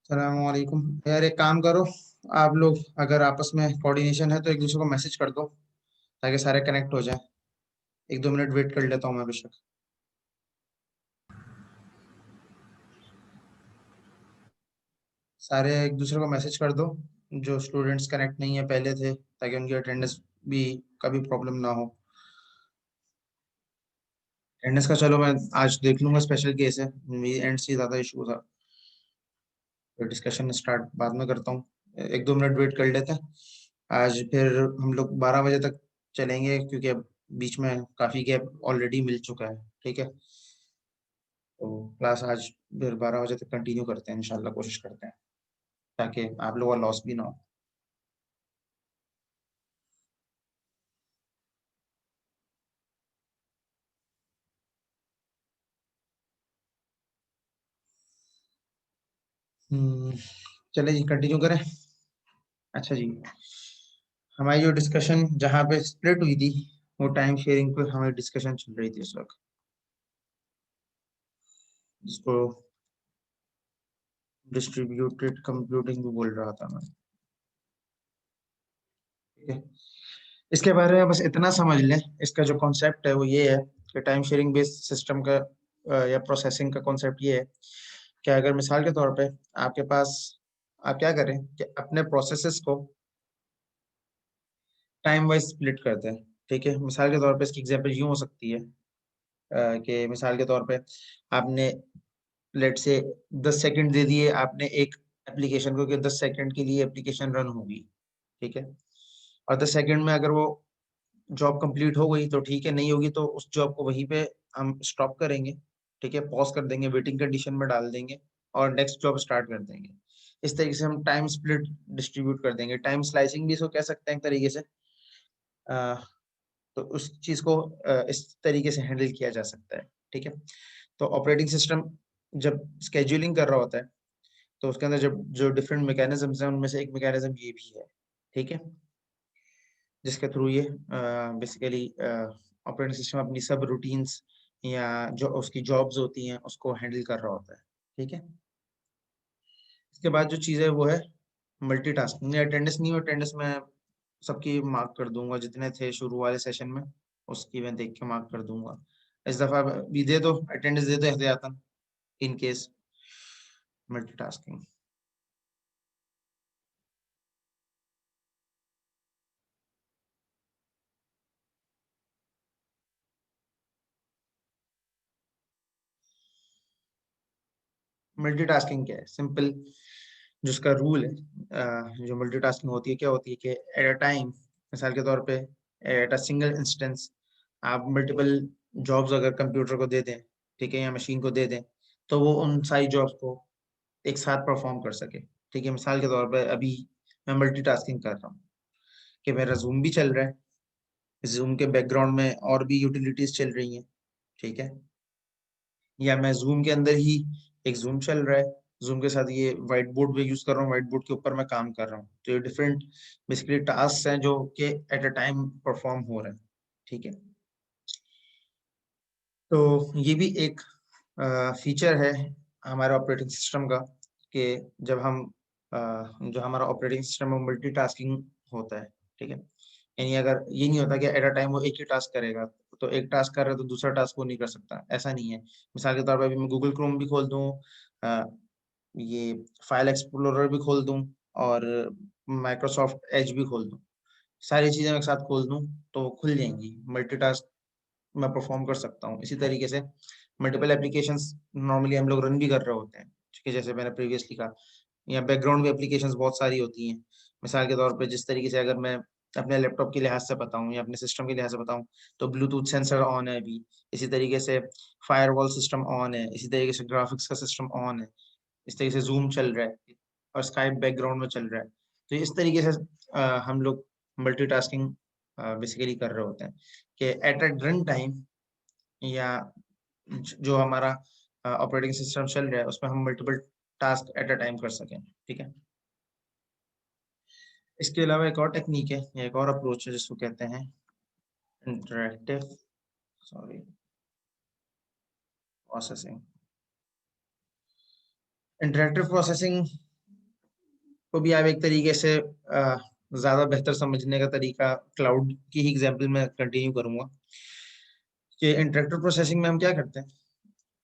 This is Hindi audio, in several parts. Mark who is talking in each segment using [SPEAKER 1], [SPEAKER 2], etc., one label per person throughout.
[SPEAKER 1] सलामवालेकुम यार, एक काम करो। आप लोग अगर आपस में कोऑर्डिनेशन है तो एक दूसरे को मैसेज कर दो ताकि सारे कनेक्ट हो जाए। 1-2 मिनट वेट कर लेता हूँ मैं बेशक। सारे एक दूसरे को मैसेज कर दो जो स्टूडेंट्स कनेक्ट नहीं है पहले थे, ताकि उनकी अटेंडेंस भी कभी प्रॉब्लम ना हो। अटेंडेंस का चलो मैं आज देख लूंगा, स्पेशल केस है, मेरी एंड से ज़्यादा इशू था। तो डिस्कशन स्टार्ट बाद में करता हूँ, 1-2 मिनट वेट कर लेते हैं। आज फिर हम लोग 12 बजे तक चलेंगे क्योंकि अब बीच में काफ़ी गैप ऑलरेडी मिल चुका है। ठीक है, तो क्लास आज फिर 12 बजे तक कंटिन्यू करते हैं, इंशाल्लाह कोशिश करते हैं ताकि आप लोगों का लॉस भी ना हो। हम्म, चले जी कंटिन्यू करें। अच्छा जी, हमारी जो डिस्कशन जहाँ पे स्प्लिट हुई थी वो टाइम शेयरिंग पे हमारी डिस्कशन चल रही थी इस वक्त, जिसको डिस्ट्रीब्यूटेड कंप्यूटिंग भी बोल रहा था मैं। ठीक है, इसके बारे में बस इतना समझ लें, इसका जो कॉन्सेप्ट है वो ये है कि टाइम शेयरिंग बेस्ड सिस्टम का या प्रोसेसिंग का कॉन्सेप्ट ये है कि अगर मिसाल के तौर पे आपके पास, आप क्या करें कि अपने प्रोसेसेस को टाइम वाइज स्प्लिट करते हैं। ठीक है, मिसाल के तौर पे इसकी एग्जांपल यूं हो सकती है कि मिसाल के तौर पे आपने लेट से 10 सेकंड दे दिए आपने एक एप्लीकेशन को कि 10 सेकंड के लिए एप्लीकेशन रन होगी। ठीक है, और 10 सेकंड में अगर वो जॉब कंप्लीट हो गई तो ठीक है, नहीं होगी तो उस जॉब को वहीं पे हम स्टॉप करेंगे। ठीक है, पॉज कर देंगे, वेटिंग कंडीशन में डाल देंगे और नेक्स्ट जॉब स्टार्ट कर देंगे। इस तरीके से हम टाइम स्प्लिट डिस्ट्रीब्यूट कर देंगे, टाइम स्लाइसिंग भी इसको कह सकते हैं एक तरीके से। अ, तो उस चीज को इस तरीके से हैंडल किया जा सकता है। ठीक है, तो ऑपरेटिंग सिस्टम जब स्केड्यूलिंग कर रहा होता है तो उसके अंदर जब जो डिफरेंट मैकेनिज्म्स हैं उनमें से एक मैकेनिज्म ये भी है। ठीक है, जिसके थ्रू ये बेसिकली ऑपरेटिंग सिस्टम अपनी सब रूटीन्स या जो उसकी जॉब्स होती हैं उसको हैंडल कर रहा होता है। ठीक है, इसके बाद जो चीज़ है वो है मल्टीटास्किंग। अटेंडेंस नहीं हो, अटेंडेंस में सबकी मार्क कर दूंगा, जितने थे शुरू वाले सेशन में उसकी मैं देख के मार्क कर दूंगा। इस दफा भी दे दो, अटेंडेंस दे दो एहतियातन, इन केस। मल्टीटास्किंग, मल्टीटास्किंग क्या है? सिंपल, जिसका रूल है, जो मल्टीटास्किंग होती है क्या होती है कि एट अ टाइम, मिसाल के तौर पे एट अ सिंगल इंस्टेंस आप मल्टीपल जॉब्स अगर कंप्यूटर को दे दें, ठीक है, या मशीन को दे दें, तो वो उन सारी जॉब्स को एक साथ परफॉर्म कर सके। ठीक है, मिसाल के तौर पे अभी मैं मल्टीटास्किंग कर रहा हूँ कि मेरा जूम भी चल रहा है, जूम के बैकग्राउंड में और भी यूटिलिटीज चल रही हैं। ठीक है, या मैं जूम के अंदर ही, एक जूम चल रहा है, जूम के साथ ये व्हाइट बोर्ड भी यूज कर रहा हूँ, व्हाइट बोर्ड के ऊपर मैं काम कर रहा हूँ। तो ये डिफरेंट बेसिकली टास्क हैं जो कि एट अ टाइम परफॉर्म हो रहे हैं। ठीक है, तो ये भी एक फीचर है हमारे ऑपरेटिंग सिस्टम का कि जब हम जो हमारा ऑपरेटिंग सिस्टम में मल्टीटास्किंग होता है। ठीक है, यानी अगर ये नहीं होता कि एट अ टाइम वो एक ही टास्क करेगा, तो एक टास्क कर रहा है तो दूसरा टास्क वो नहीं कर सकता, ऐसा नहीं है। मिसाल के तौर पर अभी मैं गूगल क्रोम भी खोल दूँ, ये फाइल एक्सप्लोरर भी खोल दूँ और माइक्रोसॉफ्ट एज भी खोल दूँ, सारी चीजें एक साथ खोल दूँ तो वो खुल जाएंगी। मल्टीटास्क मैं परफॉर्म कर सकता हूँ। इसी तरीके से मल्टीपल एप्लीकेशंस नॉर्मली हम लोग रन भी कर रहे होते हैं, ठीक है, जैसे मैंने प्रीवियसली कहा, या बैकग्राउंड में एप्लीकेशंस बहुत सारी होती हैं। मिसाल के तौर पे जिस तरीके से अगर मैं अपने लैपटॉप के लिहाज से बताऊं या अपने सिस्टम के लिहाज से बताऊं, तो ब्लूटूथ सेंसर ऑन है अभी, इसी तरीके से फायरवॉल सिस्टम ऑन है, इसी तरीके से ग्राफिक्स का सिस्टम ऑन है, इस तरीके से जूम चल रहा है और स्काइप बैकग्राउंड में चल रहा है। तो इस तरीके से हम लोग मल्टीटास्किंग बेसिकली कर रहे होते हैं कि एट अ रन टाइम या जो हमारा ऑपरेटिंग सिस्टम चल रहा है उसमें हम multiple task at a time कर सकें। ठीक है, इसके अलावा एक और टेक्निक है या एक और अप्रोच है जिसको कहते हैं, interactive, sorry, processing, interactive processing को भी आप एक तरीके से ज्यादा बेहतर समझने का तरीका क्लाउड की ही एग्जांपल में कंटिन्यू करूंगा कि इंटरेक्टिव प्रोसेसिंग में हम क्या करते हैं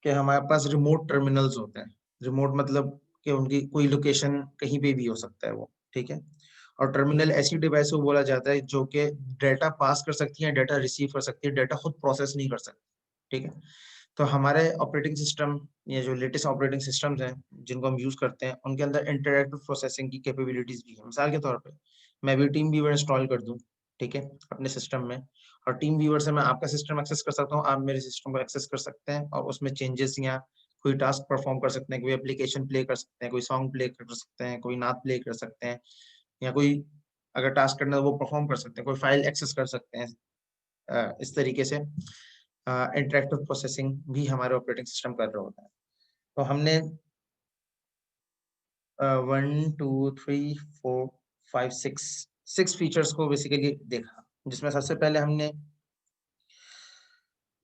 [SPEAKER 1] कि हमारे पास रिमोट टर्मिनल्स होते हैं। रिमोट मतलब कि उनकी कोई लोकेशन कहीं पे भी हो सकता है वो, ठीक है। और टर्मिनल ऐसी डिवाइस को बोला जाता है जो कि डेटा पास कर सकती है, डेटा रिसीव कर सकती है, डेटा खुद प्रोसेस नहीं कर सकती, ठीक है। तो हमारे ऑपरेटिंग सिस्टम या जो लेटेस्ट ऑपरेटिंग सिस्टम्स हैं जिनको हम यूज करते हैं उनके अंदर इंटरैक्टिव प्रोसेसिंग की कैपेबिलिटीज भी है। मिसाल के तौर पे मैं भी टीम व्यूअर इंस्टॉल कर दूं, ठीक है, अपने सिस्टम में, और टीम व्यूअर से मैं आपका सिस्टम एक्सेस कर सकता हूँ, आप मेरे सिस्टम को एक्सेस कर सकते हैं और उसमें चेंजेस या कोई टास्क परफॉर्म कर सकते हैं, कोई एप्लीकेशन प्ले कर सकते हैं, कोई सॉन्ग प्ले कर सकते हैं, कोई नात प्ले कर सकते हैं, या कोई अगर टास्क करना है वो परफॉर्म कर सकते हैं, कोई फाइल एक्सेस कर सकते हैं। इस तरीके से इंटरेक्टिव प्रोसेसिंग भी हमारे ऑपरेटिंग सिस्टम कर रहा होता है। तो हमने 1 2 3 4 5 6 फीचर्स को बेसिकली देखा, जिसमें सबसे पहले हमने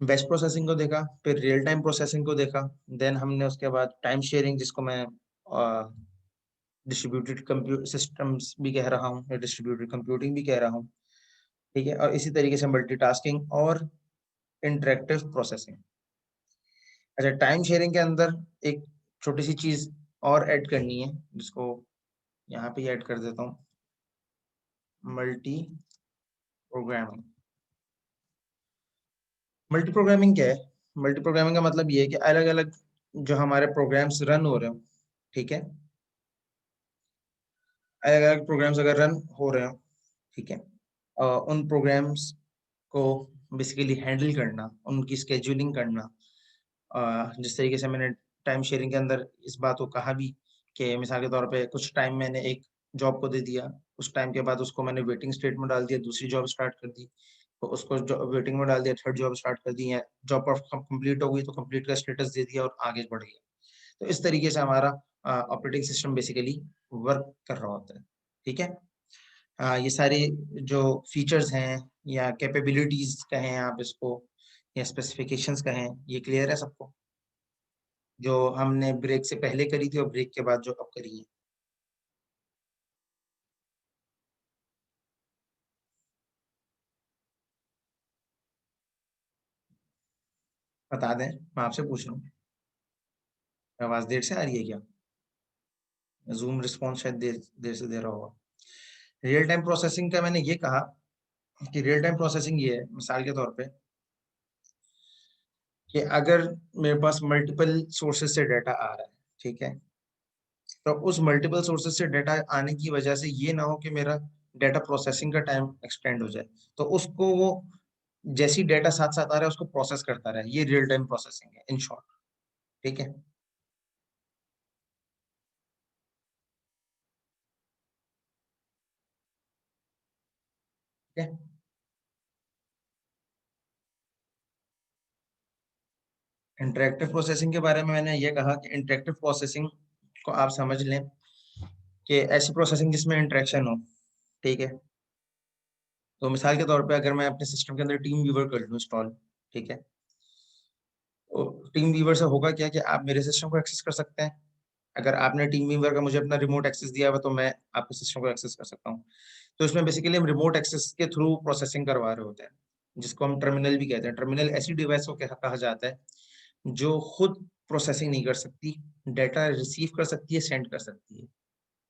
[SPEAKER 1] बैच प्रोसेसिंग को देखा, फिर रियल टाइम प्रोसेसिंग को देखा, देन हमने उसके बाद टाइम शेयरिंग, जिसको मैं डिस्ट्रीब्यूटेड कंप्यूटर सिस्टम्स भी कह रहा हूँ या डिस्ट्रीब्यूटेड कंप्यूटिंग भी कह रहा हूँ, ठीक है, और इसी तरीके से मल्टीटास्किंग और इंटरेक्टिव प्रोसेसिंग। अच्छा, टाइम शेयरिंग के अंदर एक छोटी सी चीज और ऐड करनी है, जिसको यहाँ पे ऐड कर देता हूँ, मल्टी प्रोग्रामिंग। मल्टी प्रोग्रामिंग क्या है? मल्टी प्रोग्रामिंग का मतलब ये है कि अलग अलग जो हमारे प्रोग्राम्स रन हो रहे हो, ठीक है, अलग अलग प्रोग्राम्स अगर रन हो रहे हो, ठीक है, उन प्रोग्राम्स को बेसिकली हैंडल करना, उनकी स्केड्यूलिंग करना, जिस तरीके से मैंने टाइम शेयरिंग के अंदर इस बात को कहा भी कि मिसाल के तौर पे कुछ टाइम मैंने एक जॉब को दे दिया, उस टाइम के बाद उसको मैंने वेटिंग स्टेट में डाल दिया, दूसरी जॉब स्टार्ट कर दी, तो उसको वेटिंग में डाल दिया, थर्ड जॉब स्टार्ट कर दी है, जॉब कंप्लीट हो गई तो कंप्लीट का स्टेटस दे दिया और आगे बढ़ गया। तो इस तरीके से हमारा ऑपरेटिंग सिस्टम बेसिकली वर्क कर रहा होता है, ठीक है। ये सारे जो फीचर्स हैं या कैपेबिलिटीज कहें आप इसको, या स्पेसिफिकेशंस कहें, ये क्लियर है सबको, जो हमने ब्रेक से पहले करी थी और ब्रेक के बाद जो अब करी है? बता दें, मैं आपसे पूछ रहा हूँ, आवाज देर से आ रही है क्या? जूम रिस्पॉन्स शायद देर देर से दे रहा होगा। रियल टाइम प्रोसेसिंग का मैंने ये कहा कि रियल टाइम प्रोसेसिंग ये है, मिसाल के तौर पे, कि अगर मेरे पास मल्टीपल सोर्सेज से डाटा आ रहा है, ठीक है, तो उस मल्टीपल सोर्सेज से डाटा आने की वजह से ये ना हो कि मेरा डाटा प्रोसेसिंग का टाइम एक्सटेंड हो जाए, तो उसको वो जैसी डाटा साथ साथ आ रहा है उसको प्रोसेस करता रहे, ये रियल टाइम प्रोसेसिंग है इन शॉर्ट, ठीक है। ठीक है, इंटरेक्टिव प्रोसेसिंग के बारे में मैंने ये कहा कि इंटरेक्टिव प्रोसेसिंग को आप समझ लें कि ऐसी प्रोसेसिंग जिसमें इंटरेक्शन हो, ठीक है। तो मिसाल के तौर पे अगर मैं अपने सिस्टम के अंदर टीम व्यूवर कर लूँ इंस्टॉल, ठीक है, तो टीम व्यूवर से होगा क्या कि आप मेरे सिस्टम को एक्सेस कर सकते हैं। अगर आपने टीम व्यूवर का मुझे अपना रिमोट एक्सेस दिया हुआ तो मैं आपके सिस्टम को एक्सेस कर सकता हूँ। तो इसमें बेसिकली हम रिमोट एक्सेस के थ्रू प्रोसेसिंग करवा रहे होते हैं, जिसको हम टर्मिनल भी कहते हैं। टर्मिनल ऐसी डिवाइस को कहा जाता है जो खुद प्रोसेसिंग नहीं कर सकती, डाटा रिसीव कर सकती है, सेंड कर सकती है,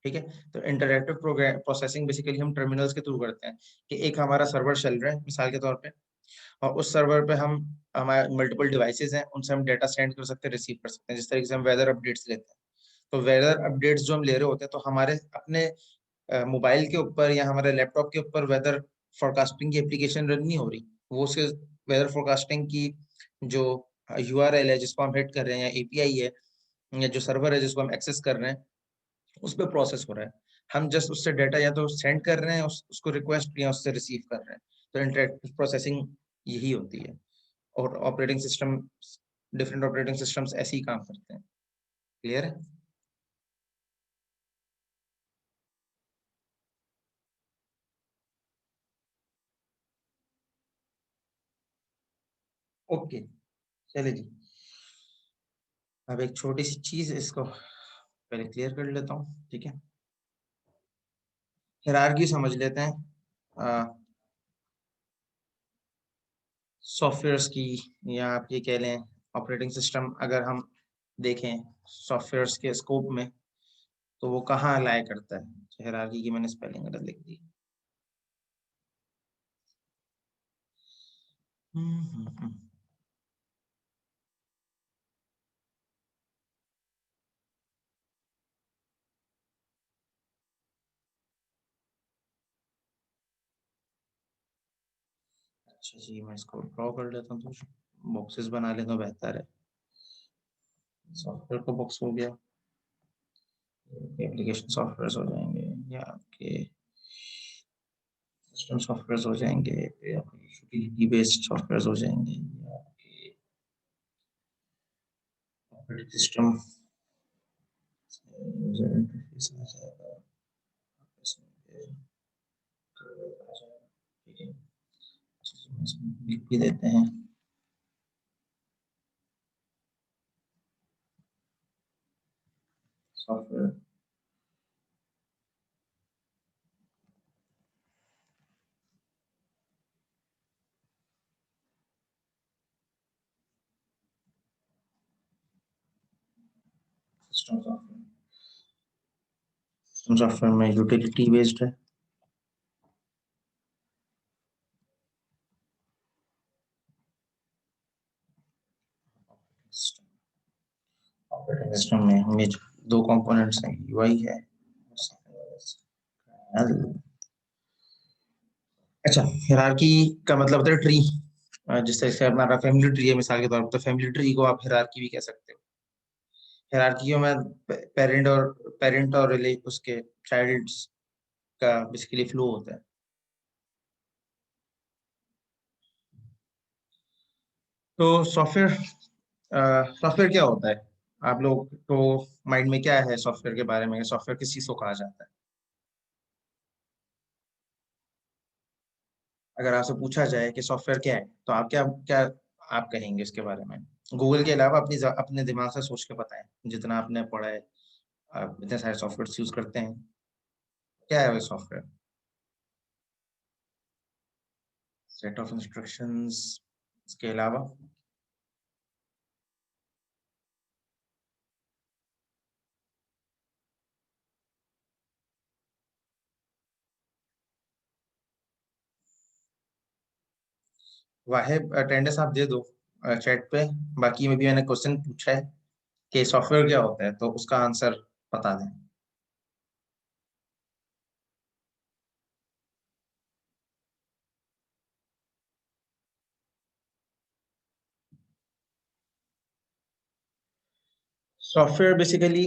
[SPEAKER 1] ठीक है। तो इंटरैक्टिव प्रोसेसिंग बेसिकली हम टर्मिनल्स के थ्रू करते हैं कि एक हमारा सर्वर चल रहा है मिसाल के तौर पे, और उस सर्वर पे हम हमारे मल्टीपल डिवाइसेस हैं, उनसे हम डाटा सेंड कर सकते हैं, रिसीव कर सकते हैं। जिस तरीके से हम वेदर अपडेट्स लेते हैं, तो वेदर अपडेट्स जो हम ले रहे होते हैं तो हमारे अपने मोबाइल के ऊपर या हमारे लैपटॉप के ऊपर वेदर फोरकास्टिंग की एप्लीकेशन रन नहीं हो रही, वो उसके वेदर फोरकास्टिंग की जो यूआरएल है जिसको हम हिट कर रहे हैं, या एपीआई है, या जो सर्वर है जिसको हम एक्सेस कर रहे हैं, उस पर प्रोसेस हो रहा है। हम जस्ट उससे डाटा या तो सेंड कर रहे हैं, उसको रिक्वेस्ट, या उससे रिसीव कर रहे हैं। तो इंटरेक्टिव प्रोसेसिंग यही होती है, और operating system, different operating systems ऐसे ही काम करते हैं। क्लियर है? ओके, चलिए जी। अब एक छोटी सी चीज इसको पहले क्लियर कर लेता हूँ, ठीक है। हायरार्की समझ लेते हैं सॉफ्टवेयर्स की, या आप ये कह लें ऑपरेटिंग सिस्टम। अगर हम देखें सॉफ्टवेयर्स के स्कोप में, तो वो कहाँ लाया करता है। हायरार्की की मैंने स्पेलिंग गलत लिख दी। हम्म, हम्म, हम्म। अच्छा जी, मैं इसको ड्रॉ कर लेता हूँ, तो बॉक्सेस बना लें तो बेहतर है। सॉफ्टवेयर का बॉक्स हो गया, एप्लीकेशन सॉफ्टवेयर हो जाएंगे, या आपके सिस्टम सॉफ्टवेयर हो जाएंगे, या यूटिलिटी बेस्ड सॉफ्टवेयर हो जाएंगे, या आपके ऑपरेटिंग सिस्टम यूजर इंटरफेस आ जाएगा, इसमें आ जाएगा, ठीक है। इसमें लिख भी देते हैं software system software. System software में यूटिलिटी बेस्ड है। ऑपरेटिंग सिस्टम में हमें दो कंपोनेंट्स हैं, यूआई है। अच्छा, हायरार्की का मतलब होता है ट्री। जिस तरह से हमारा फैमिली ट्री है मिसाल के तौर पर, तो फैमिली ट्री को आप हायरार्की भी कह सकते हो। हायरार्की में पेरेंट और रिले उसके चाइल्ड्स का बेसिकली फ्लो होता है। तो सॉफ्टवेयर क्या होता है, आप लोग को माइंड में क्या है सॉफ्टवेयर के बारे में, सॉफ्टवेयर किस चीज को कहा जाता है। अगर आपसे पूछा जाए कि सॉफ्टवेयर क्या है, तो आप क्या क्या आप कहेंगे इसके बारे में। गूगल के अलावा अपने दिमाग से सोच के बताएं, जितना आपने पढ़ा है। आप इतने सारे सॉफ्टवेयर यूज करते हैं, क्या है वो सॉफ्टवेयर। सेट ऑफ इंस्ट्रक्शंस, इसके अलावा। वाहिब, अटेंडेंस आप दे दो चैट पे। बाकी में भी मैंने क्वेश्चन पूछा है कि सॉफ्टवेयर क्या होता है, तो उसका आंसर बता दें। Software basically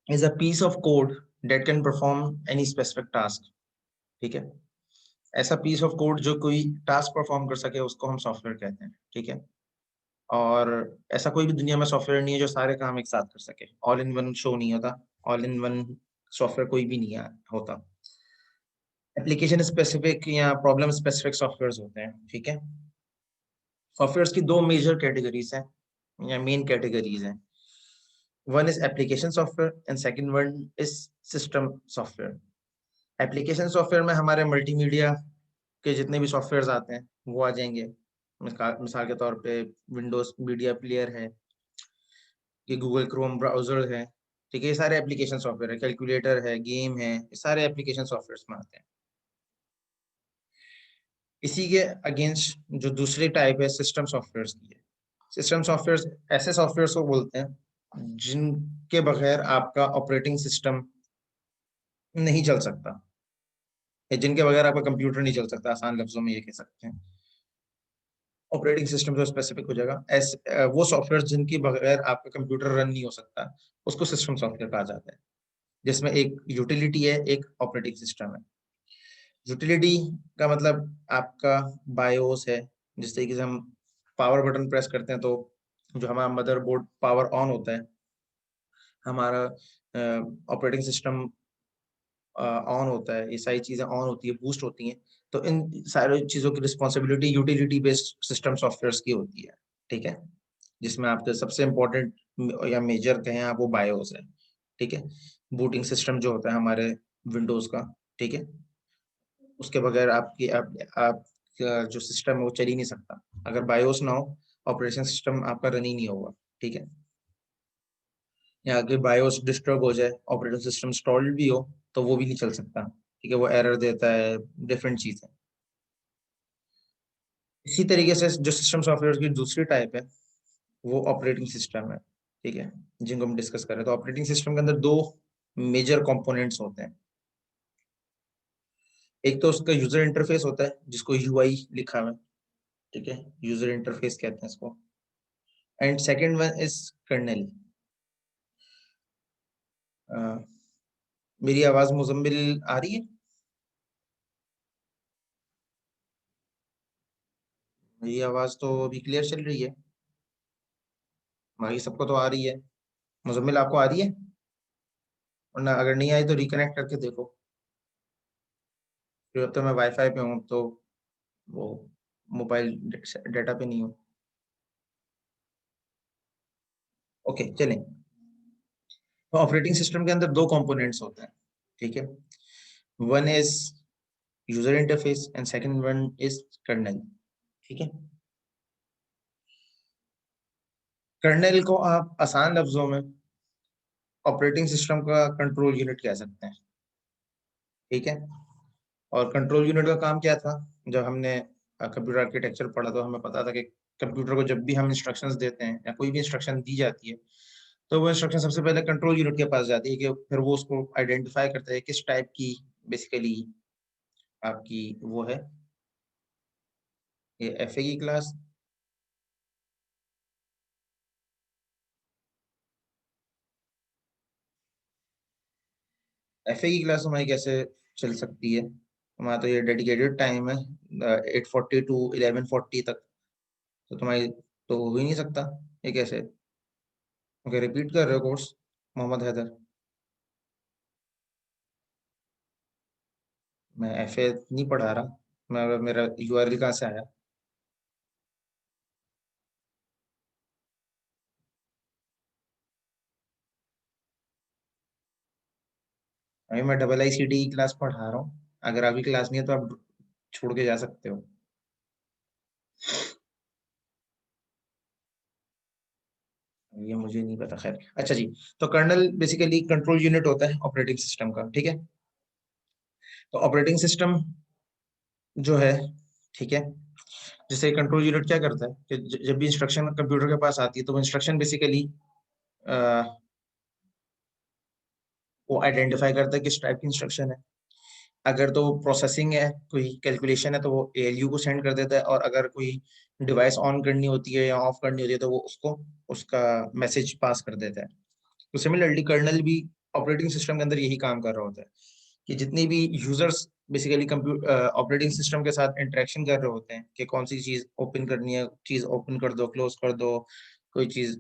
[SPEAKER 1] is a piece of code that can perform any specific task, ठीक है। ऐसा पीस ऑफ कोड जो कोई टास्क परफॉर्म कर सके, उसको हम सॉफ्टवेयर कहते हैं, ठीक है। और ऐसा कोई भी दुनिया में सॉफ्टवेयर नहीं है जो सारे काम एक साथ कर सके, ऑल इन वन शो नहीं होता। ऑल इन वन सॉफ्टवेयर कोई भी नहीं होता। एप्लीकेशन स्पेसिफिक या प्रॉब्लम स्पेसिफिक सॉफ्टवेयर होते हैं, ठीक है। सॉफ्टवेयर की दो मेजर कैटेगरीज हैं, या मेन कैटेगरीज हैं। One is application software and second one is system software. Application software में हमारे मल्टीमीडिया के जितने भी सॉफ्टवेयर आते हैं वो आ जाएंगे। मिसाल के तौर पे विंडोज मीडिया प्लेयर है, ये गूगल क्रोम ब्राउजर है, ठीक है। ये सारे एप्लीकेशन सॉफ्टवेयर है, कैलकुलेटर है, गेम है, ये सारे एप्लीकेशन सॉफ्टवेयर में आते हैं। इसी के अगेंस्ट जो दूसरी टाइप है सिस्टम सॉफ्टवेयर की है। सिस्टम सॉफ्टवेयर ऐसे सॉफ्टवेयर को बोलते हैं जिनके बगैर आपका ऑपरेटिंग सिस्टम नहीं चल सकता, या जिनके बगैर आपका कंप्यूटर नहीं चल सकता, आसान लफ्जों में ये कह सकते हैं। ऑपरेटिंग सिस्टम जो स्पेसिफिक हो जाएगा, ऐसे वो सॉफ्टवेयर जिनके बगैर आपका कंप्यूटर रन नहीं हो सकता, उसको सिस्टम सॉफ्टवेयर कहा जाता है। जिसमें एक यूटिलिटी है, एक ऑपरेटिंग सिस्टम है। यूटिलिटी का मतलब आपका बायोस है। जिस तरीके से हम पावर बटन प्रेस करते हैं, तो जो हमारा मदरबोर्ड पावर ऑन होता है, हमारा ऑपरेटिंग सिस्टम ऑन होता है, ये सारी चीजें ऑन होती है, बूस्ट होती हैं। तो इन सारी चीजों की responsibility utility based system software की होती है, ठीक है। जिसमें आपके सबसे इम्पोर्टेंट या मेजर कहें आप, वो बायोस है। ठीक है, बूटिंग सिस्टम जो होता है हमारे विंडोज का, ठीक है, उसके बगैर आप जो सिस्टम है वो चल ही नहीं सकता। अगर बायोस ना हो, ऑपरेटिंग सिस्टम आपका रन ही नहीं होगा। ठीक है, या अगर बायोस डिस्टर्ब हो जाए, ऑपरेटिंग सिस्टम स्टॉल्ड भी हो, तो वो भी नहीं चल सकता। ठीक है, वो एरर देता है, डिफरेंट चीज है। इसी तरीके से जो सिस्टम सॉफ्टवेयर की दूसरी टाइप है, वो ऑपरेटिंग सिस्टम है। ठीक है, जिनको हम डिस्कस कर रहे हैं, तो ऑपरेटिंग सिस्टम के अंदर दो मेजर कंपोनेंट्स होते हैं। एक तो उसका यूजर इंटरफेस होता है, जिसको यूआई लिखा हुआ है। ठीक है, यूजर इंटरफेस कहते हैं इसको। And second one is kernel. मेरी आवाज मुजम्मिल आ रही है? मेरी आवाज तो अभी क्लियर चल रही है, बाकी सबको तो आ रही है। मुजम्मिल, आपको आ रही है? वरना अगर नहीं आई तो रिकनेक्ट करके देखो। फिर अब तो मैं वाईफाई पे हूँ, तो वो मोबाइल डेटा पे नहीं हूँ। ओके, चलें। तो ऑपरेटिंग सिस्टम के अंदर दो कंपोनेंट्स होते हैं। ठीक है, one is user interface and second one is kernel. ठीक है, कर्नेल को आप आसान लफ्जों में ऑपरेटिंग सिस्टम का कंट्रोल यूनिट कह सकते हैं। ठीक है, और कंट्रोल यूनिट का काम क्या था? जब हमने कंप्यूटर आर्किटेक्चर पढ़ा, तो हमें पता था कि कंप्यूटर को जब भी हम इंस्ट्रक्शंस देते हैं या कोई भी इंस्ट्रक्शन दी जाती है, तो वो इंस्ट्रक्शन सबसे पहले कंट्रोल यूनिट के पास जाती है, कि फिर वो उसको आइडेंटिफाई करता है किस टाइप की बेसिकली आपकी वो है, ये एफए की क्लास। एफए की क्लास हमारी कैसे चल सकती है? हमारा तो ये डेडिकेटेड टाइम है, 8:40 टू 11:40 तक। तो तुम्हारी तो हो ही नहीं सकता। ये कैसे? ओके, रिपीट कर रहे हो कोर्स, मोहम्मद हैदर? मैं एफए नहीं पढ़ा रहा। मैं, मेरा यूआरएल कहाँ से आया? अभी मैं डबल आई सी डी की क्लास पढ़ा रहा हूँ। अगर आपकी क्लास नहीं है तो आप छोड़ के जा सकते हो। ये मुझे नहीं पता, खैर। अच्छा जी, तो कर्नल बेसिकली कंट्रोल यूनिट होता है ऑपरेटिंग सिस्टम का। ठीक है, तो ऑपरेटिंग सिस्टम जो है, ठीक है, जैसे कंट्रोल यूनिट क्या करता है कि जब भी इंस्ट्रक्शन कंप्यूटर के पास आती है, तो वो इंस्ट्रक्शन बेसिकली वो आइडेंटिफाई करता है किस टाइप की इंस्ट्रक्शन है। अगर तो प्रोसेसिंग है, कोई कैलकुलेशन है, तो वो एएलयू को सेंड कर देता है। और अगर कोई डिवाइस ऑन करनी होती है या ऑफ करनी होती है, तो वो उसको उसका मैसेज पास कर देता है। तो सिमिलरली कर्नल भी ऑपरेटिंग सिस्टम के अंदर यही काम कर रहा होता है, कि जितनी भी users basically computer operating system के साथ इंटरेक्शन कर रहे होते हैं, कि कौन सी चीज ओपन करनी है, चीज ओपन कर दो, क्लोज कर दो, कोई चीज,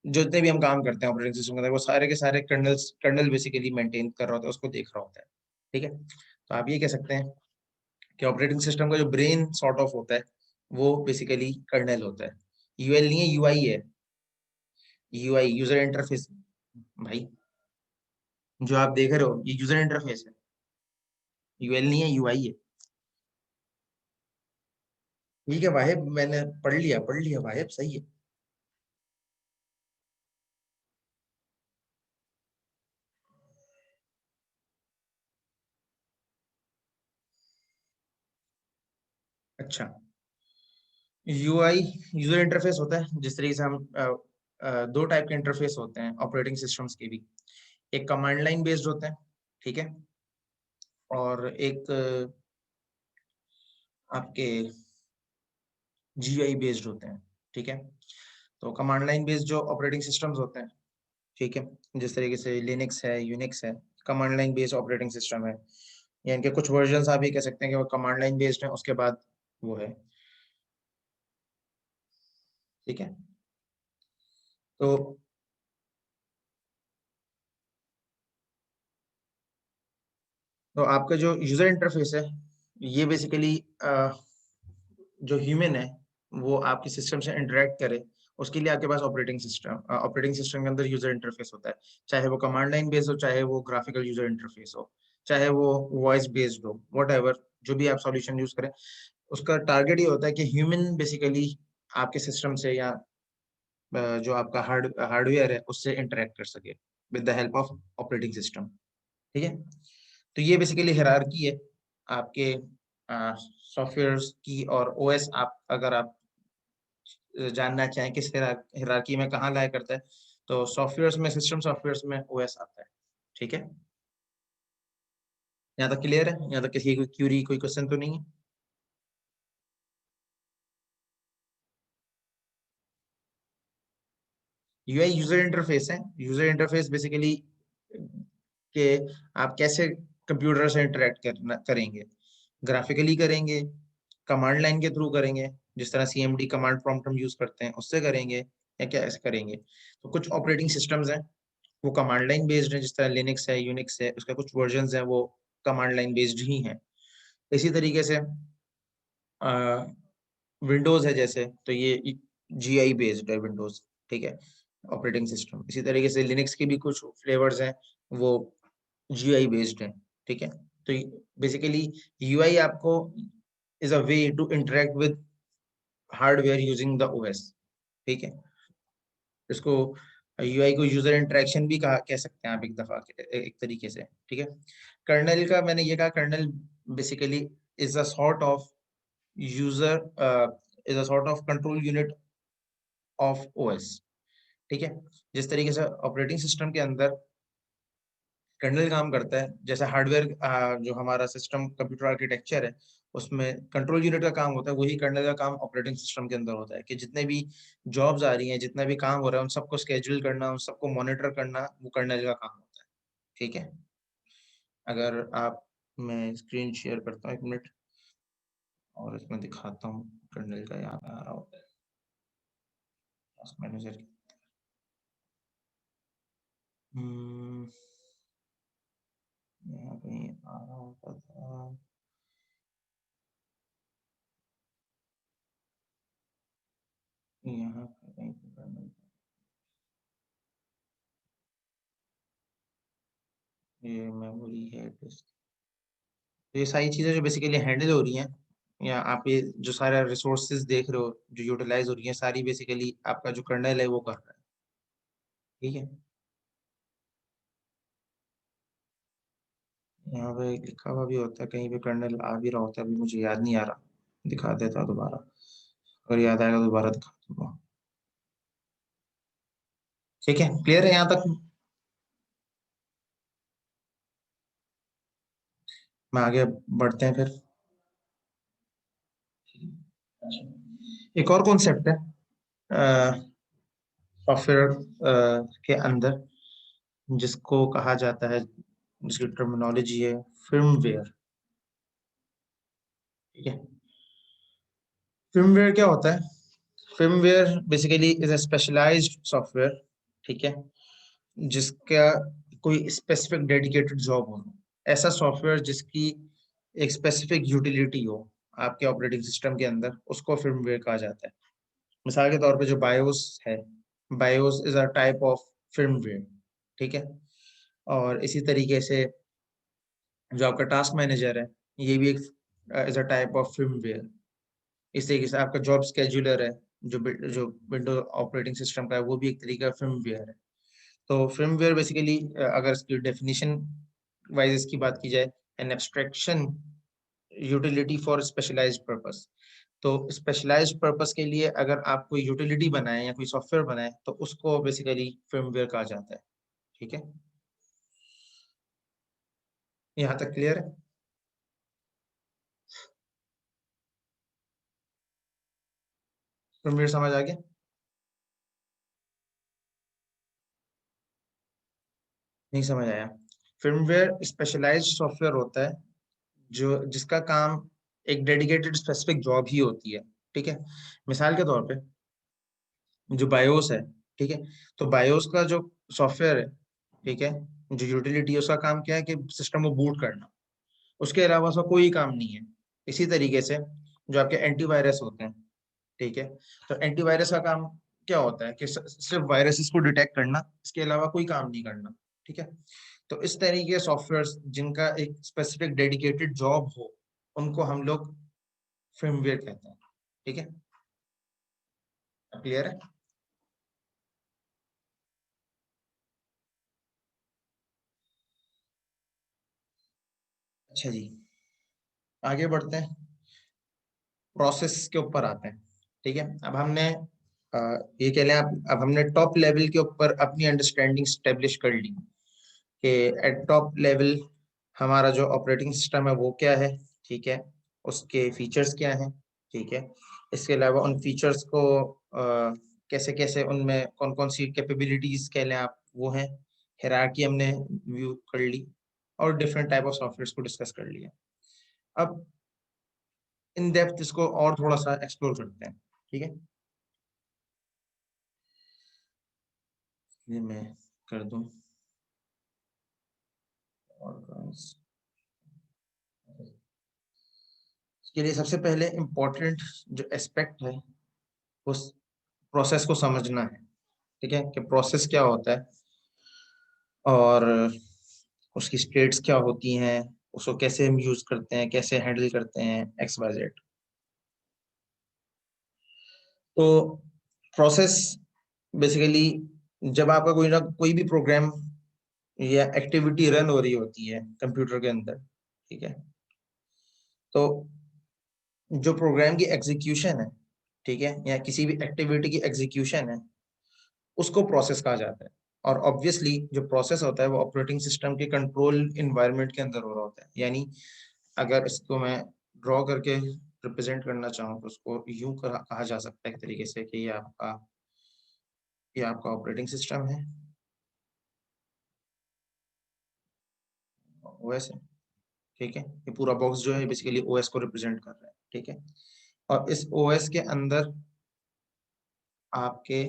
[SPEAKER 1] जो जितने भी हम काम करते हैं ऑपरेटिंग सिस्टम के अंदर, वो सारे के सारे कर्नल बेसिकली मेंटेन कर रहा होता है, उसको देख रहा होता है। ठीक है, तो आप ये कह सकते हैं कि ऑपरेटिंग सिस्टम का जो ब्रेन सॉर्ट ऑफ होता है, वो बेसिकली कर्नल होता है। यूएल नहीं है, यूआई है। UI, user interface. भाई, जो आप देख रहे हो ये यूजर इंटरफेस है, यूएल नहीं है, यूआई है। ठीक है वाहिब, मैंने पढ़ लिया वाहिब, सही है। अच्छा, यूआई यूजर इंटरफेस होता है। जिस तरीके से हम दो टाइप के इंटरफेस होते हैं ऑपरेटिंग सिस्टम्स के भी। एक कमांड लाइन बेस्ड होते हैं, ठीक है, और एक आपके जीयूआई बेस्ड होते हैं। ठीक है, तो कमांड लाइन बेस्ड जो ऑपरेटिंग सिस्टम्स होते हैं, ठीक है, जिस तरीके से लिनक्स है, यूनिक्स है, command line based operating system है। या इनके कुछ वर्जन आप ये कह सकते हैं कि वो कमांड लाइन बेस्ड है, उसके बाद वो है। ठीक है, तो आपका जो यूजर इंटरफेस है, ये बेसिकली जो ह्यूमन है, वो आपके सिस्टम से इंटरेक्ट करे, उसके लिए आपके पास ऑपरेटिंग सिस्टम के अंदर यूजर इंटरफेस होता है, चाहे वो कमांड लाइन बेस्ड हो, चाहे वो ग्राफिकल यूजर इंटरफेस हो, चाहे वो वॉइस बेस्ड हो, वट जो भी आप सॉल्यूशन यूज करें, उसका टारगेट ये होता है कि ह्यूमन बेसिकली आपके सिस्टम से या जो आपका हार्डवेयर है उससे इंटरेक्ट कर सके with the help of operating system. ठीक है, तो ये बेसिकली हायरार्की है आपके सॉफ्टवेयर की। और ओएस आप अगर आप जानना चाहें किस हायरार्की में कहाँ लाया करता है, तो सॉफ्टवेयर्स में, सिस्टम सॉफ्टवेयर्स में ओएस आता है। ठीक है, यहाँ तक क्लियर है? यहाँ तक किसी कोई क्यूरी, कोई क्वेश्चन तो नहीं है? यूआई यूजर इंटरफेस है। यूजर इंटरफेस बेसिकली कि आप कैसे कंप्यूटर से इंटरेक्ट करेंगे, ग्राफिकली करेंगे, कमांड लाइन के थ्रू करेंगे, जिस तरह सीएमडी कमांड प्रॉम्प्ट हम यूज करते हैं उससे करेंगे, या क्या ऐसे करेंगे। तो कुछ ऑपरेटिंग सिस्टम्स हैं वो कमांड लाइन बेस्ड है, जिस तरह लिनक्स है, यूनिक्स है, उसका कुछ वर्जन है वो कमांड लाइन बेस्ड ही है। इसी तरीके से विंडोज है जैसे, तो ये जीआई बेस्ड है विंडोज। ठीक है, ऑपरेटिंग सिस्टम। इसी तरीके से लिनक्स के भी कुछ फ्लेवर्स हैं वो जीआई बेस्ड है। ठीक है, तो बेसिकली यूआई आपको is a way to interact with hardware using the OS. ठीक है, इसको यूआई को यूजर इंटरेक्शन भी कह सकते हैं आप एक दफा एक तरीके से। ठीक है, कर्नल का मैंने ये कहा, kernel basically is a sort of user, is a sort of control unit of OS. ठीक है, जिस तरीके से ऑपरेटिंग सिस्टम के अंदर कर्नल काम करता है, जैसे हार्डवेयर जो हमारा सिस्टम कंप्यूटर आर्किटेक्चर है उसमें कंट्रोल यूनिट का काम होता है, वही कर्नल का काम ऑपरेटिंग सिस्टम के अंदर होता है कि जितने भी जॉब्स आ रही हैं, जितना भी काम हो रहा है, उन सबको स्केड्यूल करना, उन सबको मॉनिटर करना, वो कर्नल का काम होता है। ठीक है, अगर आप, मैं स्क्रीन शेयर करता हूँ एक मिनट और इसमें दिखाता हूँ कर्नल का, यहाँ पे आ रहा होता है मैनेजर। यहाँ पे आ रहा होता था, यहाँ पे कहीं पे कर्नल, ये मेमोरी है डिस्क, तो ये सारी चीजें जो बेसिकली हैंडल हो रही हैं, या आप ये जो सारे रिसोर्सेज देख रहे हो जो यूटिलाइज हो रही है, सारी बेसिकली आपका जो कर्नल है वो कर रहा है। ठीक है, यहाँ पे लिखा हुआ भी होता है कहीं पे कर्नल आ भी रहा होता है, अभी मुझे याद नहीं आ रहा, दिखा देता दोबारा, अगर याद आएगा दोबारा दिखा दूंगा। ठीक है, क्लियर है यहाँ तक? मैं आगे बढ़ते हैं फिर। एक और कॉन्सेप्ट है सॉफ्टवेयर के अंदर, जिसको कहा जाता है, जिसकी टर्मिनोलॉजी है फर्मवेयर। ठीक है, फर्मवेयर क्या होता है? Firmware basically is a specialised software. ठीक है, जिसका कोई स्पेसिफिक डेडिकेटेड जॉब हो, ऐसा सॉफ्टवेयर जिसकी एक स्पेसिफिक यूटिलिटी हो आपके ऑपरेटिंग सिस्टम के अंदर, उसको फर्मवेयर कहा जाता है। मिसाल के तौर पे जो बायोस है, BIOS is a type of firmware. ठीक है, और इसी तरीके से जो आपका टास्क मैनेजर है, ये भी एक is a type of firmware. इस तरीके से आपका जॉब स्केड्यूलर है, जो विंडो ऑपरेटिंग सिस्टम का है, वो भी एक तरीका का फर्मवेयर है। तो फर्मवेयर बेसिकली, अगर इसकी डेफिनेशन वाइज इसकी बात की जाए, an abstraction utility for specialised purpose. तो स्पेशलाइज्ड पर्पस के लिए अगर आप कोई यूटिलिटी बनाए या कोई सॉफ्टवेयर बनाए, तो उसको बेसिकली फर्मवेयर कहा जाता है। ठीक है, यहाँ तक क्लियर है? फर्मवेयर समझ आ गया? नहीं समझ आया? फर्मवेयर स्पेशलाइज्ड सॉफ्टवेयर होता है जो जिसका काम एक डेडिकेटेड स्पेसिफिक जॉब ही होती है। ठीक है, मिसाल के तौर पे जो बायोस है, ठीक है, तो बायोस का जो सॉफ्टवेयर है, ठीक है, जो यूटिलिटी है, उसका काम क्या है कि सिस्टम को बूट करना, उसके अलावा उसका कोई काम नहीं है। इसी तरीके से जो आपके एंटीवायरस होते हैं, ठीक है, तो एंटीवायरस का काम क्या होता है कि सिर्फ वायरसेस को डिटेक्ट करना, इसके अलावा कोई काम नहीं करना, ठीक है। तो इस तरीके के सॉफ्टवेयर जिनका एक स्पेसिफिक डेडिकेटेड जॉब हो, उनको हम लोग फर्मवेयर कहते हैं, ठीक है। क्लियर है? अच्छा जी, आगे बढ़ते हैं, प्रोसेस के ऊपर आते हैं, ठीक है। अब हमने ये कह लें, अब हमने टॉप लेवल के ऊपर अपनी अंडरस्टैंडिंग स्टेब्लिश कर ली कि एट टॉप लेवल हमारा जो ऑपरेटिंग सिस्टम है वो क्या है, ठीक है, उसके फीचर्स क्या हैं, ठीक है। इसके अलावा उन फीचर्स को कैसे कैसे, उनमें कौन कौन सी कैपेबिलिटीज कह लें आप वो हैं, हायरार्की हमने व्यू कर ली, और डिफरेंट टाइप ऑफ सॉफ्टवेयर को डिस्कस कर लिया। अब इन डेप्थ इसको और थोड़ा सा एक्सप्लोर करते हैं, ठीक है। ये मैं कर दूं, और इसके लिए सबसे पहले इम्पोर्टेंट जो एस्पेक्ट है, उस प्रोसेस को समझना है, ठीक है, कि प्रोसेस क्या होता है और उसकी स्टेट्स क्या होती हैं, उसको कैसे हम यूज करते हैं, कैसे हैंडल करते हैं, एक्स वाई जेड। तो प्रोसेस बेसिकली, जब आपका कोई ना कोई भी प्रोग्राम या एक्टिविटी रन हो रही होती है कंप्यूटर के अंदर, ठीक है, तो जो प्रोग्राम की एग्जीक्यूशन है, ठीक है, या किसी भी एक्टिविटी की एग्जीक्यूशन है, उसको प्रोसेस कहा जाता है। और ऑब्वियसली जो प्रोसेस होता है वो ऑपरेटिंग सिस्टम के कंट्रोल इन्वायरमेंट के अंदर हो रहा होता है। यानी अगर इसको मैं ड्रॉ करके रिप्रेजेंट करना चाहूँ तो उसको यूं कहा जा सकता है एक तरीके से कि ये आपका ऑपरेटिंग सिस्टम है, ओएस है, ठीक है। ये पूरा बॉक्स जो है बेसिकली ओएस को रिप्रेजेंट कर रहा है, ठीक है। और इस ओएस के अंदर आपके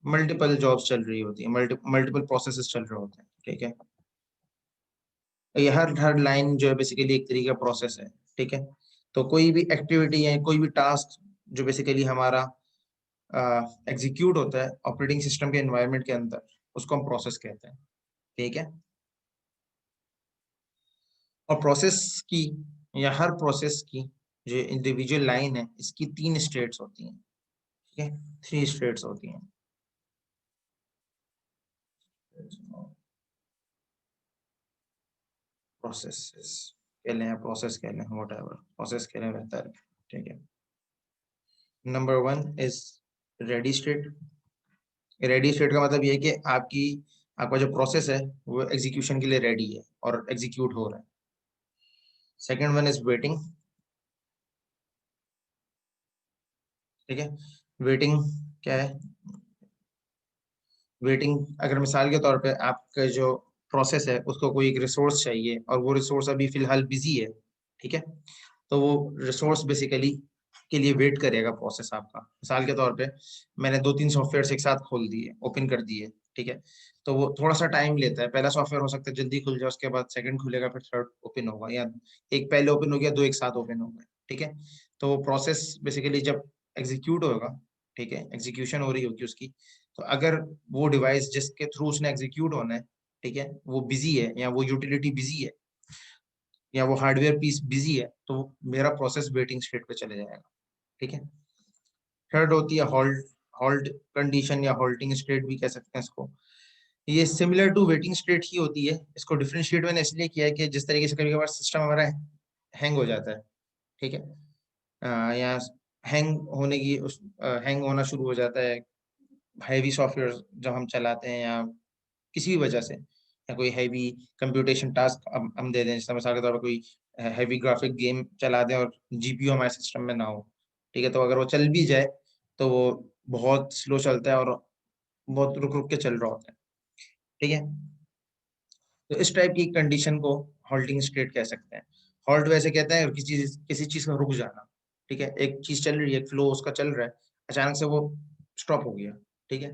[SPEAKER 1] मल्टीपल जॉब्स चल रही होती है, मल्टीपल प्रोसेसेस चल रहे होते हैं, ठीक है। ये हर हर लाइन जो है बेसिकली एक तरीके का प्रोसेस है, ठीक है। तो कोई भी एक्टिविटी है, कोई भी टास्क जो बेसिकली हमारा एग्जीक्यूट होता है ऑपरेटिंग सिस्टम के एनवायरनमेंट के अंदर, उसको हम प्रोसेस कहते हैं, ठीक है। और प्रोसेस की, या हर प्रोसेस की जो इंडिविजुअल लाइन है, इसकी 3 स्टेट्स होती हैं, ठीक है, 3 स्टेट्स होती हैं। प्रोसेस कह लें, प्रोसेस कह लें, वट एवर प्रोसेस कह लें बेहतर है, ठीक है। Number 1 is ready state. Ready state का मतलब ये है कि आपका जो प्रोसेस है वो एग्जीक्यूशन के लिए रेडी है और एग्जीक्यूट हो रहा है। सेकेंड वन इज वेटिंग, ठीक है। वेटिंग क्या है? वेटिंग, अगर मिसाल के तौर पे आपका जो प्रोसेस है उसको कोई एक रिसोर्स चाहिए और वो रिसोर्स अभी फिलहाल बिजी है, ठीक है, तो वो रिसोर्स बेसिकली के लिए वेट करेगा प्रोसेस आपका। मिसाल के तौर पे मैंने 2-3 सॉफ्टवेयर एक साथ खोल दिए, ओपन कर दिए, ठीक है, तो वो थोड़ा सा टाइम लेता है। पहला सॉफ्टवेयर हो सकता है जल्दी खुल जाए, उसके बाद सेकंड खुलेगा, फिर थर्ड ओपन होगा, या एक पहले ओपन हो गया, 2 एक साथ ओपन हो गए, ठीक है। तो वो प्रोसेस बेसिकली जब एग्जीक्यूट होगा, ठीक है, एग्जीक्यूशन हो रही होगी उसकी, तो अगर वो डिवाइस जिसके थ्रू उसने एग्जीक्यूट होना है, ठीक है, वो बिजी है, या वो यूटिलिटी बिजी है, या वो हार्डवेयर पीस बिजी है, तो मेरा प्रोसेस वेटिंग स्टेट पे चले जाएगा, ठीक है। थर्ड होती है हॉल्ट। हॉल्ट कंडीशन या हॉल्टिंग स्टेट भी कह सकते हैं इसको। ये सिमिलर टू वेटिंग स्टेट ही होती है। इसको डिफरेंशिएट मैंने इसलिए किया है कि जिस तरीके से कभी कभार सिस्टम हमारा हैंग हो जाता है, ठीक है, या हैंग होने की उस हैंग होना शुरू हो जाता है हैवी सॉफ्टवेयर जब हम चलाते हैं, या किसी भी वजह से, या कोई हैवी कंप्यूटेशन टास्क हम दे दें, जैसे मिसाल के तौर पर कोई हैवी ग्राफिक गेम चला दें और जीपीयू हमारे सिस्टम में ना हो, ठीक है, तो अगर वो चल भी जाए तो वो बहुत स्लो चलता है और बहुत रुक रुक के चल रहा होता है, ठीक है। तो इस टाइप की कंडीशन को हॉल्टिंग स्टेट कह सकते हैं। हॉल्ट वैसे कहते हैं किसी चीज का रुक जाना, ठीक है, एक चीज चल रही है, एक फ्लो उसका चल रहा है, अचानक से वो स्टॉप हो गया, ठीक है।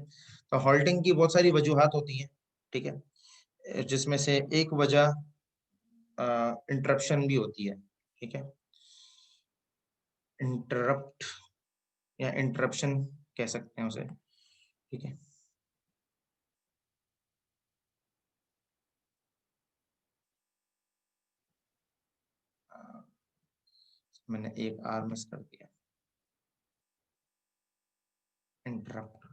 [SPEAKER 1] तो हॉल्टिंग की बहुत सारी वजूहात होती हैं, ठीक है, जिसमें से एक वजह इंटरप्शन भी होती है, ठीक है। इंटरप्ट या इंटरप्शन कह सकते हैं उसे, ठीक है। मैंने एक आर मिस कर दिया, इंटरप्ट।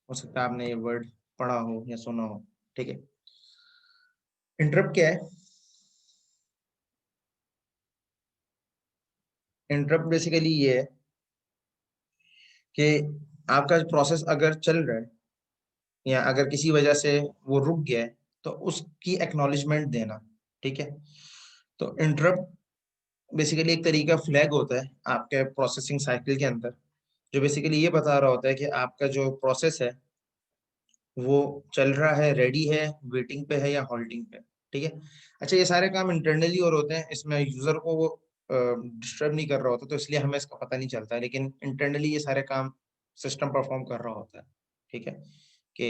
[SPEAKER 1] हो सकता है आपने ये वर्ड पढ़ा हो या सुना हो, ठीक है। इंटरप्ट क्या है? इंटरप्ट बेसिकली ये है कि आपका प्रोसेस अगर चल रहा है या अगर किसी वजह से वो रुक गया है तो उसकी एक्नॉलेजमेंट देना, ठीक है। तो इंटरप्ट बेसिकली एक तरीका फ्लैग होता है आपके प्रोसेसिंग साइकिल के अंदर, जो बेसिकली ये बता रहा होता है कि आपका जो प्रोसेस है वो चल रहा है, रेडी है, वेटिंग पे है या हॉल्टिंग पे, ठीक है। अच्छा, ये सारे काम इंटरनली और होते हैं, इसमें यूजर को वो डिस्टर्ब नहीं कर रहा होता, तो इसलिए हमें इसका पता नहीं चलता है, लेकिन इंटरनली ये सारे काम सिस्टम परफॉर्म कर रहा होता है, ठीक है। कि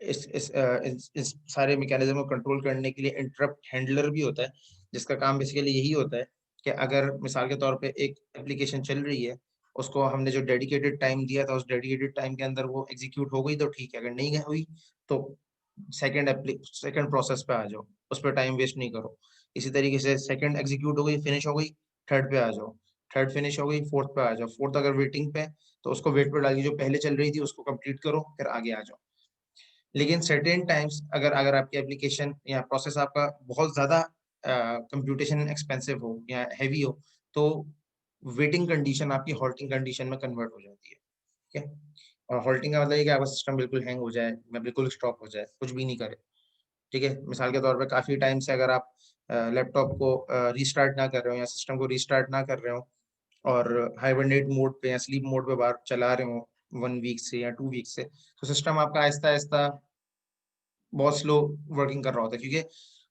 [SPEAKER 1] इस सारे मैकेनिज्म को कंट्रोल करने के लिए इंटरप्ट हैंडलर भी होता है, जिसका काम बेसिकली यही होता है कि अगर मिसाल के तौर पे एक एप्लीकेशन चल रही है, उसको हमने जो डेडिकेटेड टाइम दिया था उस डेडिकेटेड टाइम के अंदर वो एग्जीक्यूट हो गई तो ठीक है, अगर नहीं हुई तो सेकंड प्रोसेस पे आ जाओ, उस पर टाइम वेस्ट नहीं करो। इसी तरीके से सेकंड एग्जीक्यूट हो गई, फिनिश हो गई, थर्ड पे आ जाओ, थर्ड फिनिश हो गई, फोर्थ पे आ जाओ, फोर्थ अगर वेटिंग पे तो उसको वेट पे डालिए, जो पहले चल रही थी उसको कंप्लीट करो, फिर आगे आ जाओ। लेकिन सर्टेन टाइम्स अगर अगर आपकी एप्लीकेशन या प्रोसेस आपका बहुत ज्यादा कंप्यूटेशन एक्सपेंसिव हो या हैवी हो, तो वेटिंग कंडीशन आपकी हॉल्टिंग कंडीशन में कन्वर्ट हो जाती है, ठीक है। और हॉल्टिंग का मतलब ये कि आपका सिस्टम बिल्कुल हैंग हो जाए, मैं बिल्कुल स्टॉप हो जाए, कुछ भी नहीं करे, ठीक है। मिसाल के तौर पे काफी टाइम से अगर आप लैपटॉप को रीस्टार्ट ना कर रहे हो या सिस्टम को रीस्टार्ट ना कर रहे हो और हाइबरनेट मोड पे या स्लीप मोड पे बार चला रहे हो 1 वीक से या 2 वीक से, तो सिस्टम आपका आहिस्ता आहिस्ता बहुत स्लो वर्किंग कर रहा होता है, क्योंकि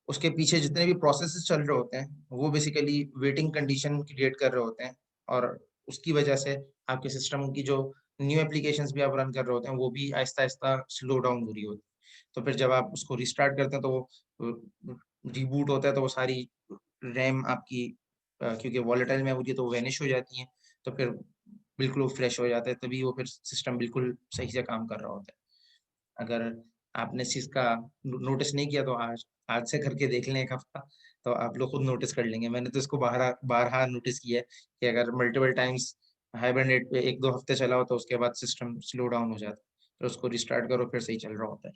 [SPEAKER 1] उसके पीछे जितने भी प्रोसेसेस चल रहे होते हैं वो बेसिकली वेटिंग कंडीशन क्रिएट कर रहे होते हैं, और उसकी वजह से आपके सिस्टम की जो न्यू एप्लीकेशंस भी आप रन कर रहे होते हैं वो भी आहिस्ता आहिस्ता स्लो डाउन हो रही होती है। तो फिर जब आप उसको रिस्टार्ट करते हैं तो वो रिबूट होता है, तो वो सारी रैम आपकी क्योंकि वॉलेटाइल में होती है तो वो वैनिश हो जाती है, तो फिर बिल्कुल वो फ्रेश हो जाता है, तभी वो फिर सिस्टम बिल्कुल सही से काम कर रहा होता है। अगर आपने इस चीज का नोटिस नहीं किया तो आज आज से करके देख लें एक हफ्ता, तो आप लोग खुद नोटिस कर लेंगे। मैंने तो इसको बारह बारहा नोटिस किया है कि अगर मल्टीपल टाइम्स हाइबरनेट पे 1-2 हफ्ते चला हो तो उसके बाद सिस्टम स्लो डाउन हो जाता है, फिर उसको रिस्टार्ट करो फिर सही चल रहा होता है,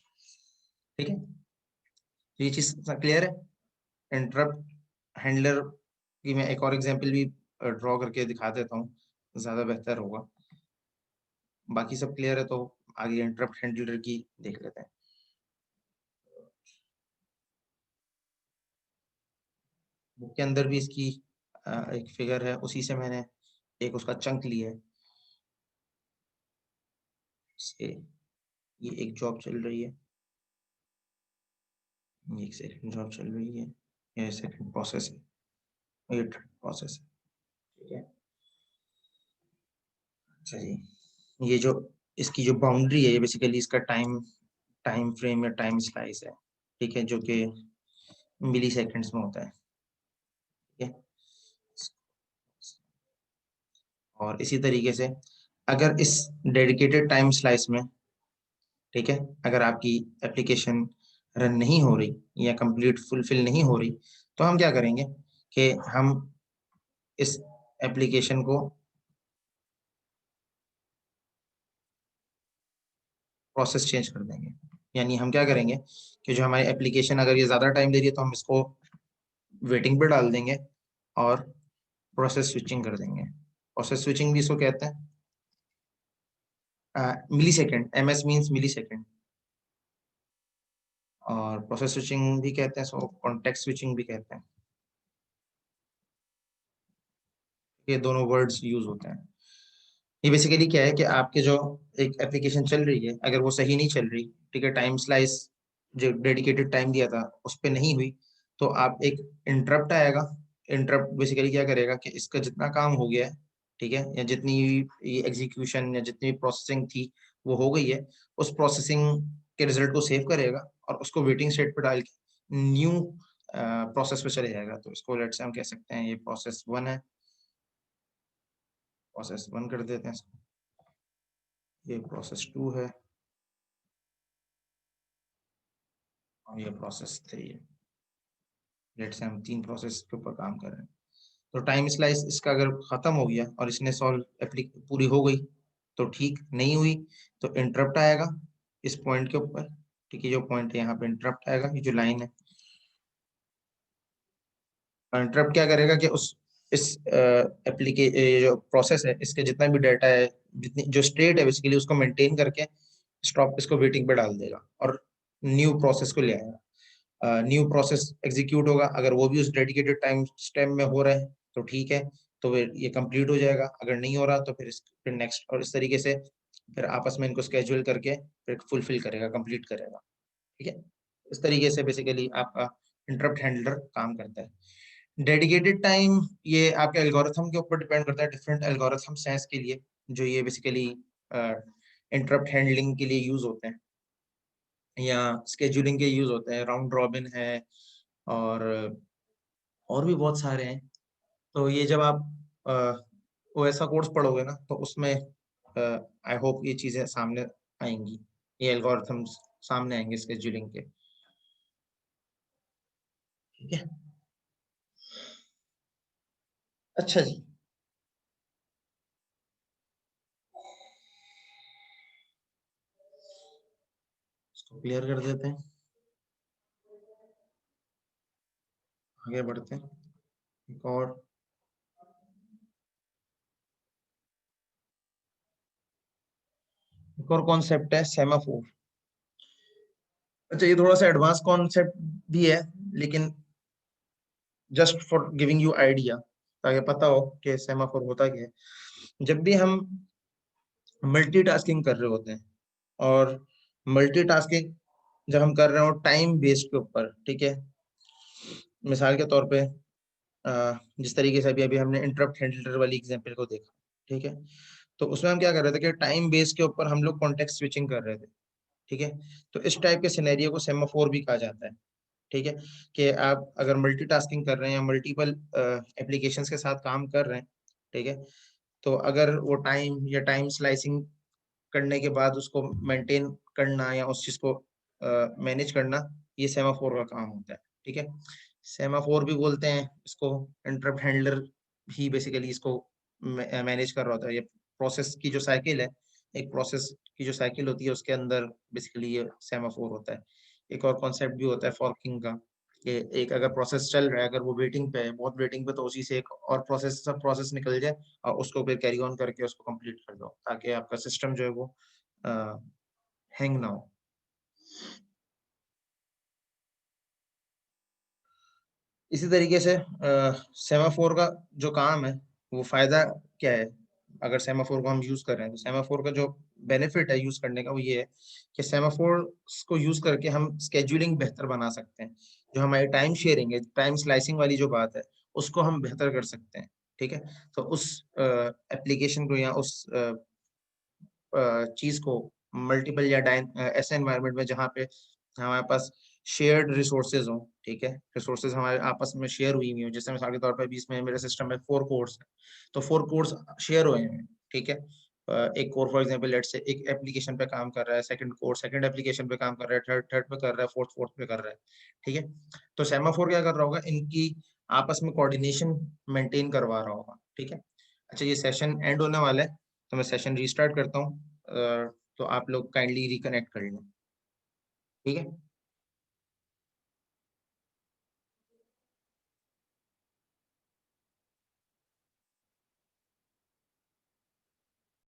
[SPEAKER 1] ठीक है। तो ये चीज क्लियर है। इंटरप्ट हैंडलर की मैं एक और एग्जांपल भी ड्रॉ करके दिखा देता हूँ, ज्यादा बेहतर होगा। बाकी सब क्लियर है तो आगे इंटरप्ट हैंडलर की देख लेते हैं। बुक के अंदर भी इसकी एक फिगर है, उसी से मैंने एक उसका चंक लिया है से। ये एक जॉब चल रही है, ये एक सेकंड जॉब चल रही है, ये सेकंड प्रोसेस है, ये थर्ड प्रोसेस है, ठीक है। अच्छा जी, ये जो इसकी जो बाउंड्री है ये बेसिकली इसका टाइम टाइम फ्रेम या टाइम स्लाइस है, ठीक है, जो कि मिली सेकेंड्स में होता है, ठीक है। और इसी तरीके से अगर इस डेडिकेटेड टाइम स्लाइस में, ठीक है, अगर आपकी एप्लीकेशन रन नहीं हो रही या कंप्लीट फुलफिल नहीं हो रही, तो हम क्या करेंगे कि हम इस एप्लीकेशन को प्रोसेस चेंज कर देंगे। यानी हम क्या करेंगे कि जो हमारी एप्लीकेशन अगर ये ज़्यादा टाइम दे रही है तो हम इसको वेटिंग पे डाल देंगे और प्रोसेस स्विचिंग कर देंगे। प्रोसेस स्विचिंग भी इसको कहते हैं, मिली सेकेंड, MS मीन्स मिली सेकेंड, और प्रोसेस स्विचिंग भी कहते हैं, सो कॉन्टेक्स्ट स्विचिंग भी कहते हैं। ये दोनों वर्ड्स यूज होते हैं। ये बेसिकली क्या है कि आपके जो एक एप्लीकेशन चल रही है अगर वो सही नहीं चल रही, ठीक है, टाइम स्लाइस जो डेडिकेटेड टाइम दिया था उस पर नहीं हुई, तो आप एक इंटरप्ट आएगा। इंटरप्ट बेसिकली क्या करेगा कि इसका जितना काम हो गया है, ठीक है, या जितनी ये एग्जीक्यूशन या जितनी प्रोसेसिंग थी वो हो गई है, उस प्रोसेसिंग के रिजल्ट को सेव करेगा और उसको वेटिंग स्टेट पर डाल के न्यू प्रोसेस पे चले जाएगा। तो इसको लेट से हम कह सकते हैं ये प्रोसेस 1 है, प्रोसेस 1 कर देते हैं इसको। ये प्रोसेस 2 है और ये प्रोसेस 3 है। लेट से हम 3 प्रोसेस के ऊपर काम कर रहे हैं। तो टाइम स्लाइस इसका अगर खत्म हो गया और इसने सॉल्व पूरी हो गई तो ठीक, नहीं हुई तो इंटरप्ट आएगा इस पॉइंट के ऊपर। ठीक है, जो पॉइंट है यहाँ पे इंटरप्ट आएगा, ये जो लाइन है। इंटरप्ट क्या करेगा कि उस इस एप्लीके जो प्रोसेस है इसके जितना भी डाटा है, जितनी जो स्टेट है बेसिकली उसको मेंटेन करके स्टॉप इसको वेटिंग पे डाल देगा और न्यू प्रोसेस को ले आएगा। न्यू प्रोसेस एग्जीक्यूट होगा, अगर वो भी उस डेडिकेटेड टाइम स्टेप में हो रहा है तो ठीक है, तो फिर ये कंप्लीट हो जाएगा। अगर नहीं हो रहा तो फिर नेक्स्ट, और इस तरीके से फिर आपस में इनको स्केड्यूल करके फिर फुलफिल करेगा, कंप्लीट करेगा। ठीक है, इस तरीके से बेसिकली आपका इंटरप्ट हैंडलर काम करता है। डेडिकेटेड टाइम ये आपके एल्गोरिथम के ऊपर डिपेंड करता है। डिफरेंट एल्गोरिथम्स हैं इसके लिए जो ये बेसिकली इंटरप्ट हैंडलिंग के लिए यूज होते हैं या स्केड्यूलिंग के यूज होते हैं। राउंड रॉबिन है और भी बहुत सारे हैं। तो ये जब आप वो ऐसा कोर्स पढ़ोगे ना तो उसमें आई होप ये चीजें सामने आएंगी, ये एल्गोरिथम्स सामने आएंगे स्केड्यूलिंग के। ठीक है, अच्छा जी, इसको क्लियर कर देते हैं, आगे बढ़ते हैं। एक और कॉन्सेप्ट है सेमाफोर। अच्छा, ये थोड़ा सा एडवांस कॉन्सेप्ट भी है, लेकिन just for giving you idea, ताकि पता हो कि सेमाफोर होता क्या है। जब भी हम मल्टीटास्किंग कर रहे होते हैं, और मल्टीटास्किंग जब हम कर रहे हो टाइम बेस्ड के ऊपर, ठीक है, मिसाल के तौर पे जिस तरीके से अभी अभी हमने इंटरप्ट हैंडलर वाली एग्जांपल को देखा, ठीक है, तो उसमें हम क्या कर रहे थे कि टाइम बेस के ऊपर हम लोग कॉन्टेक्स्ट स्विचिंग कर रहे थे। ठीक है, तो इस टाइप के सिनेरियो को सेमाफोर भी कहा जाता है। ठीक है, कि आप अगर मल्टीटास्किंग कर रहे हैं या मल्टीपल एप्लीकेशंस के साथ काम कर रहे हैं, ठीक है, तो अगर वो टाइम या टाइम स्लाइसिंग करने के बाद उसको मेंटेन करना या उस चीज को मैनेज करना, ये सेमाफोर का काम होता है। ठीक है, सेमाफोर भी बोलते हैं इसको, इंटरप्ट हैंडलर भी बेसिकली इसको मैनेज कर रहा होता है। ये प्रोसेस की जो साइकिल है, एक प्रोसेस की जो साइकिल होती है उसके अंदर बेसिकली ये सेमाफोर होता है। एक और कॉन्सेप्ट भी होता है फॉर्किंग का, कि एक अगर प्रोसेस चल रहा है, अगर वो वेटिंग पे है, बहुत वेटिंग पे, तो उसी से एक और प्रोसेस सब प्रोसेस निकल जाए और उसको फिर कैरी ऑन करके उसको कंप्लीट कर दो, ताकि आपका सिस्टम जो है वो हैंग ना हो। इसी तरीके से सेमाफोर का जो काम है, वो फायदा क्या है अगर सेमाफोर को हम यूज कर रहे हैं, तो सेमाफोर का जो बेनिफिट है यूज करने का वो ये है कि सेमाफोर को यूज करके हम स्केड्यूलिंग बेहतर बना सकते हैं। जो हमारी टाइम शेयरिंग है, टाइम स्लाइसिंग वाली जो बात है, उसको हम बेहतर कर सकते हैं। ठीक है, तो उस एप्लीकेशन को या उस चीज को मल्टीपल या ऐसे एनवायरनमेंट में जहाँ पे हमारे पास शेयर्ड रिसोर्सेज हो, ठीक है, रिसोर्सेज हमारे आपस में शेयर हुई हुई हो। जैसे मिसाल के तौर पर बीच में मेरे सिस्टम में 4 कोर्स है, तो 4 कोर्स शेयर हुए हैं। ठीक है, एक कोर फॉर एग्जांपल लेट से एक एप्लीकेशन पे काम कर रहा है, सेकंड कोर सेकंड एप्लीकेशन पे काम कर रहा है, थर्ड थर्ड पे कर रहा है, फोर्थ फोर्थ पे कर रहा है। ठीक है, तो सेमाफोर क्या कर रहा होगा, इनकी आपस में कोऑर्डिनेशन मेंटेन करवा रहा होगा। ठीक है, अच्छा, ये सेशन एंड होने वाला है, तो मैं सेशन रीस्टार्ट करता हूँ। तो आप लोग काइंडली रिकनेक्ट कर लें। ठीक है।